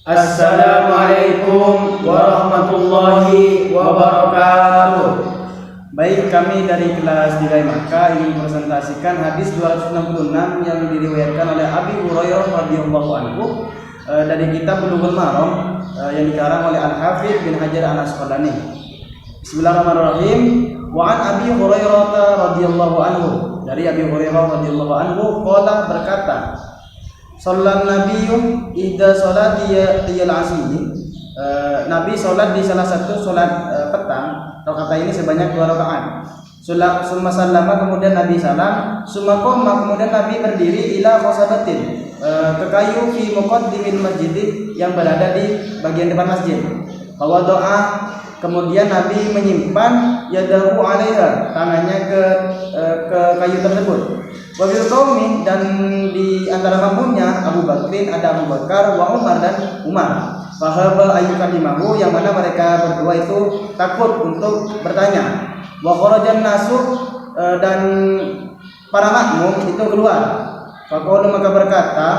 Assalamualaikum warahmatullahi wabarakatuh. Baik, kami dari kelas 3 Maka ingin presentasikan hadis 266 yang diriwayatkan oleh Abi Hurairah radhiyallahu anhu dari kitab Bulughul Maram yang dikarang oleh Al-Hafidz bin Hajar Al-Asqalani. Bismillahirrahmanirrahim. Wa an Abi Hurairah radhiyallahu anhu, dari Abi Hurairah radhiyallahu anhu qala, berkata, Sholat Nabi idza sholati yal asri. Nabi sholat di salah satu sholat petang. Rakaat ini sebanyak 2 rakaat. Summa sallama, kemudian Nabi salam. Summa qama, kemudian Nabi berdiri ila qasabatin, ke kayu fi muqaddimil masjid, yang berada di bagian depan masjid. Bahwa doa, kemudian Nabi menyimpan yadahu alaiha, tangannya ke kayu tersebut. Wabil qaumi, dan di antara makmumnya Abu Bakrin, ada Abu Bakar, wa Umar, dan Umar. Fahaba ayyukalimahu, yang mana mereka berdua itu takut untuk bertanya. Wa kharajan nasu, dan para makmum itu keluar. Faqalu, maka berkata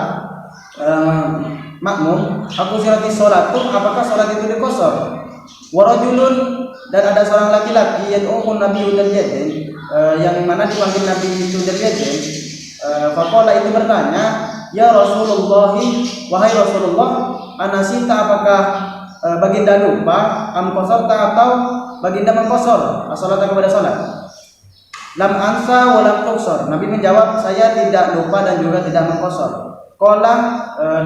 makmum, aku sirati sholatu, apakah sholat itu dikosor? Wa rajulun, dan ada seorang laki-laki yad'u Nabi Udayyadin, yang mana dipanggil Nabi Udayyadin. Faqala, itu bertanya, ya Rasulullah, wahai Rasulullah, anasita, apakah baginda lupa, am qasarta, atau baginda mengqasar as-salata, kepada salat? Lam ansa wa lam tuqsar. Nabi menjawab, saya tidak lupa dan juga tidak mengqasar. Qala,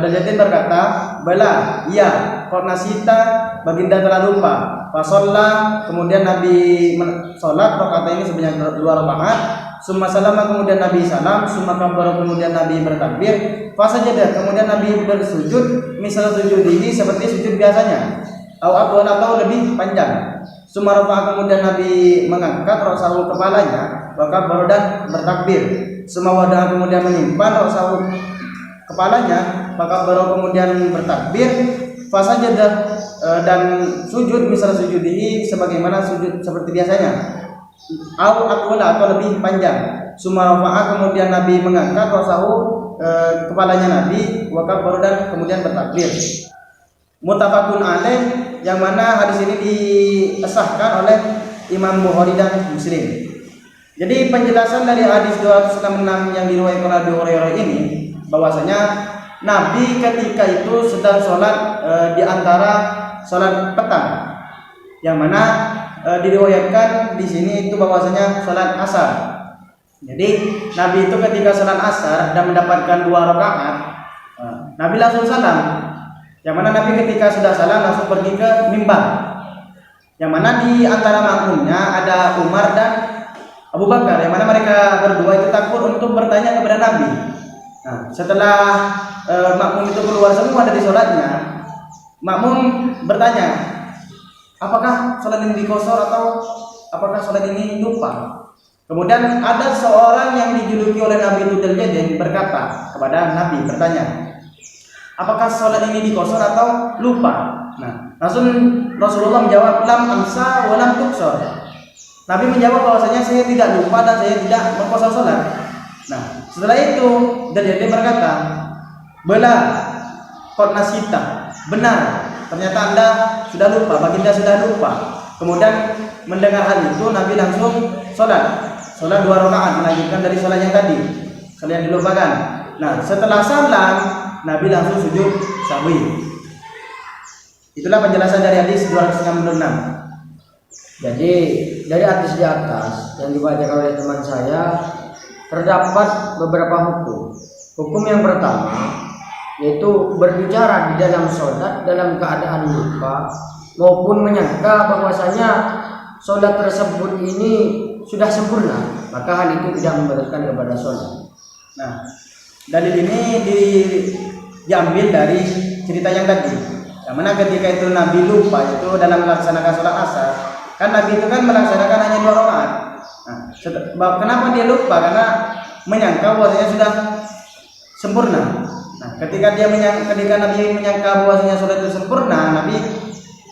Udayyadin berkata, bala, iya, qad nasita, baginda telah lupa. Fa shalla, kemudian Nabi salat rakaat ini sebanyak 2 rakaat. Summa salama, kemudian Nabi salam. Summa kabbara, kemudian Nabi bertakbir. Fa sajada, kemudian Nabi bersujud misal sujudihi, seperti sujud biasanya. Atau lebih panjang. Summa rafa'a, kemudian Nabi mengangkat ra'sahu, kepalanya. Wa kabbara, dan bertakbir. Summa wada'a, kemudian menyimpan ra'sahu, kepalanya. Wa kabbara, kemudian bertakbir. Fa sajada, dan sujud misal sujudihi, sebagaimana sujud seperti biasanya. Atau lebih panjang. Summa rafa'a, kemudian Nabi mengangkat ra'sahu, kepalanya Nabi. Wa kabbara, dan kemudian bertakbir. Muttafaqun alaih, yang mana hadis ini disahkan oleh Imam Bukhari dan Muslim. Jadi penjelasan dari hadis 266 yang diriwayatkan oleh Abu Hurairah ini, bahwasanya Nabi ketika itu sedang sholat di antara sholat petang, yang mana diriwayatkan di sini itu bahwasanya sholat asar. Jadi Nabi itu ketika sholat asar dan mendapatkan 2 rakaat, Nabi langsung salam. Yang mana Nabi ketika sudah salam langsung pergi ke mimbar. Yang mana di antara makmumnya ada Umar dan Abu Bakar, yang mana mereka berdua itu takut untuk bertanya kepada Nabi. Nah, setelah makmum itu keluar semua dari sholatnya, makmum bertanya, apakah sholat ini dikosor atau apakah sholat ini lupa? Kemudian ada seorang yang dijuluki oleh Nabi Udayyadin berkata kepada Nabi, bertanya, apakah sholat ini dikosor atau lupa? Nah, langsung Rasulullah menjawab, lam amsa wa lam tuqsor. Nabi menjawab bahwasanya saya tidak lupa dan saya tidak mengqasar sholat. Nah, setelah itu Udayyadin berkata, bala qad nasita, benar, ternyata Anda sudah lupa, baginda sudah lupa. Kemudian mendengar hal itu, Nabi langsung sholat 2 rakaat, melanjutkan dari sholat yang tadi, sholat yang dilupakan. Nah, setelah salam Nabi langsung sujud sahwi. Itulah penjelasan dari hadis 266. Jadi dari hadis di atas yang dibacakan oleh teman saya, terdapat beberapa hukum. Hukum yang pertama yaitu berbicara di dalam sholat dalam keadaan lupa maupun menyangka bahwasanya sholat tersebut ini sudah sempurna, maka hal itu tidak membatalkan kepada sholat. Nah, dalil ini diambil dari cerita yang tadi, yang mana ketika itu Nabi lupa itu dalam melaksanakan sholat asar. Kan Nabi itu kan melaksanakan hanya 2 rakaat. Nah, kenapa dia lupa? Karena menyangka bahwasanya sudah sempurna. Nah, ketika Nabi menyangka bahwasanya sholat itu sempurna, Nabi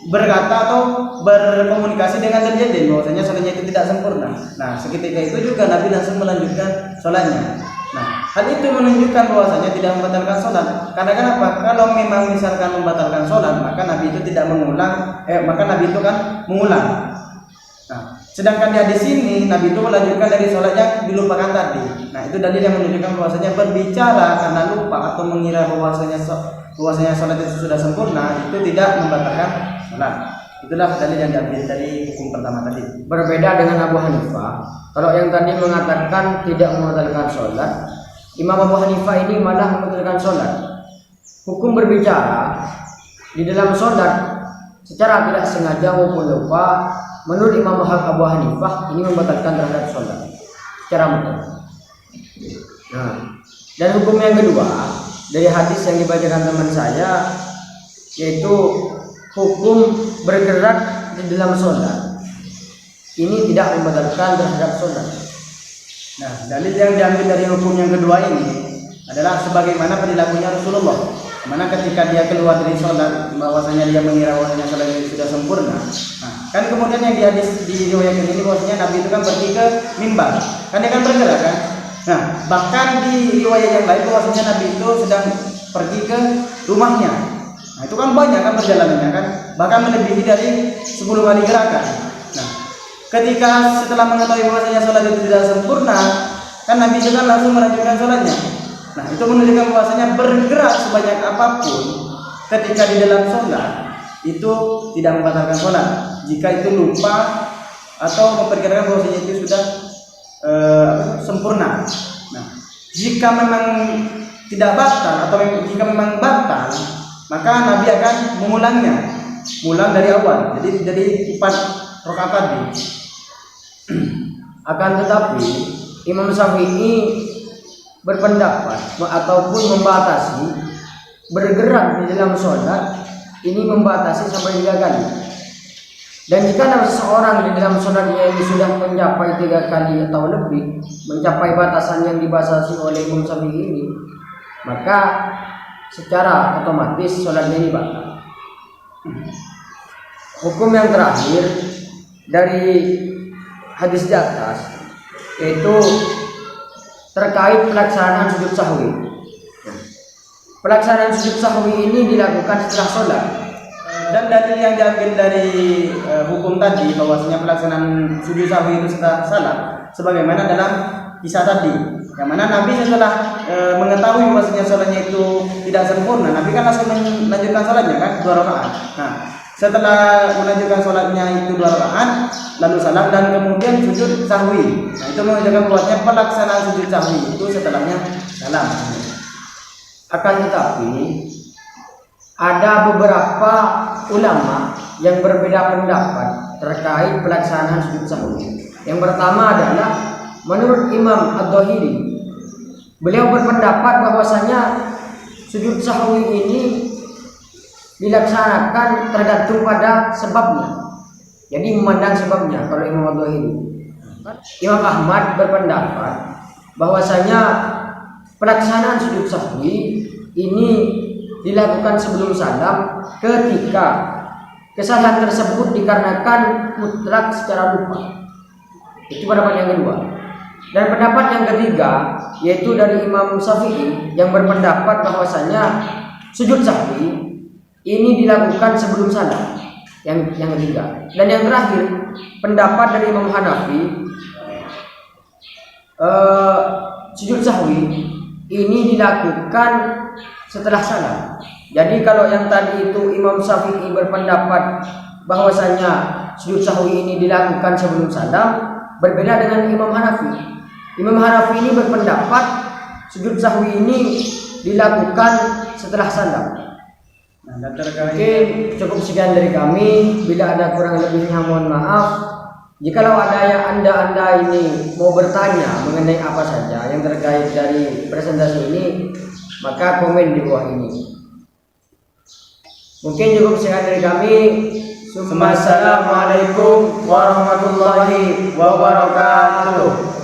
berkata atau berkomunikasi dengan Udayyadin bahwasanya sholatnya itu tidak sempurna. Nah, seketika itu juga Nabi langsung melanjutkan sholatnya. Nah, hal itu menunjukkan bahwasanya tidak membatalkan sholat. Karena kenapa? Kalau memang misalkan membatalkan sholat, maka Nabi itu tidak mengulang, maka Nabi itu kan mengulang. Nah, sedangkan di hadis ini Nabi itu melanjutkan dari sholat yang dilupakan tadi. Nah, itu dalil yang menunjukkan bahwasanya berbicara karena lupa atau mengira bahwasanya sholat itu sudah sempurna itu tidak membatalkan sholat. Itulah dalil yang diambil dari hukum pertama tadi. Berbeda dengan Abu Hanifah, kalau yang tadi mengatakan tidak membatalkan sholat, Imam Abu Hanifah ini malah membatalkan sholat. Hukum berbicara di dalam sholat secara tidak sengaja maupun lupa, menurut Imam Abu Hanifah ini membatalkan terhadap sholat secara mutlak. Nah, dan hukum yang kedua dari hadis yang dibacakan teman saya, yaitu hukum bergerak di dalam sholat ini tidak membatalkan terhadap sholat. Nah, dalil yang diambil dari hukum yang kedua ini adalah sebagaimana perilakunya Rasulullah, mana ketika dia keluar dari sholat bahwasanya dia mengira bahwasanya sholat itu sudah sempurna. Nah, kan kemudian yang di hadis di riwayat ini bahwasanya Nabi itu kan pergi ke mimbar, kan dia kan bergerak kan. Nah, bahkan di riwayat yang lain bahwasanya Nabi itu sedang pergi ke rumahnya. Nah, itu kan banyak kan perjalanannya kan, bahkan melebihi dari 10 kali gerakan. Nah, ketika setelah mengetahui bahwasanya sholat itu tidak sempurna, kan Nabi itu kan langsung melanjutkan sholatnya. Nah, itu menunjukkan bahwasanya bergerak sebanyak apapun ketika di dalam sholat itu tidak membatalkan sholat. Jika itu lupa atau memperkirakan bahwasanya itu sudah sempurna. Nah, jika memang tidak batal atau jika memang batal, maka Nabi akan mengulangnya, ulang dari awal. Jadi dari 4 rakaat tadi. Akan tetapi Imam Syafi'i berpendapat ataupun membatasi bergerak di dalam sholat ini membatasi sampai 3 kali. Dan jika ada seseorang di dalam sholatnya ini sudah mencapai 3 kali atau lebih, mencapai batasan yang dibatasi oleh Imam Syafi'i ini, maka secara otomatis sholatnya ini batal. Hukum yang terakhir dari hadis di atas yaitu terkait pelaksanaan sujud sahwi. Pelaksanaan sujud sahwi ini dilakukan setelah sholat. Dan dalil yang diambil dari hukum tadi bahwasanya pelaksanaan sujud sahwi itu setelah salat, sebagaimana dalam kisah tadi, yang mana Nabi setelah mengetahui bahwasanya sholatnya itu tidak sempurna, Nabi kan langsung melanjutkan sholatnya kan 2 rakaat. Nah, setelah melanjutkan sholatnya itu 2 rakaat, lalu salam dan kemudian sujud sahwi. Nah, itu menunjukkan bahwasanya pelaksanaan sujud sahwi itu setelahnya salam. Akan tetapi ada beberapa ulama yang berbeda pendapat terkait pelaksanaan sujud sahwi. Yang pertama adalah menurut Imam Ad-Dhahiri, beliau berpendapat bahwasanya sujud sahwi ini dilaksanakan tergantung pada sebabnya. Jadi memandang sebabnya. Kalau Imam Ad-Dhahiri, Imam Ahmad berpendapat bahwasanya pelaksanaan sujud sahwi ini dilakukan sebelum salam ketika kesalahan tersebut dikarenakan mutlak secara lupa. Itu pendapat yang kedua. Dan pendapat yang ketiga yaitu dari Imam Syafi'i yang berpendapat bahwasanya sujud sahwi ini dilakukan sebelum salam. Yang ketiga. Dan yang terakhir pendapat dari Imam Hanafi, sujud sahwi ini dilakukan setelah salam. Jadi kalau yang tadi itu Imam Syafi'i berpendapat bahwasanya sujud sahwi ini dilakukan sebelum salam, berbeda dengan Imam Hanafi. Imam Hanafi ini berpendapat sujud sahwi ini dilakukan setelah salam. Nah, Oke, cukup sekian dari kami. Bila ada kurang lebihnya mohon maaf. Jikalau ada yang anda ini mau bertanya mengenai apa saja yang terkait dari presentasi ini, maka komen di bawah ini. Mungkin cukup sekian dari kami. Assalamualaikum warahmatullahi wabarakatuh.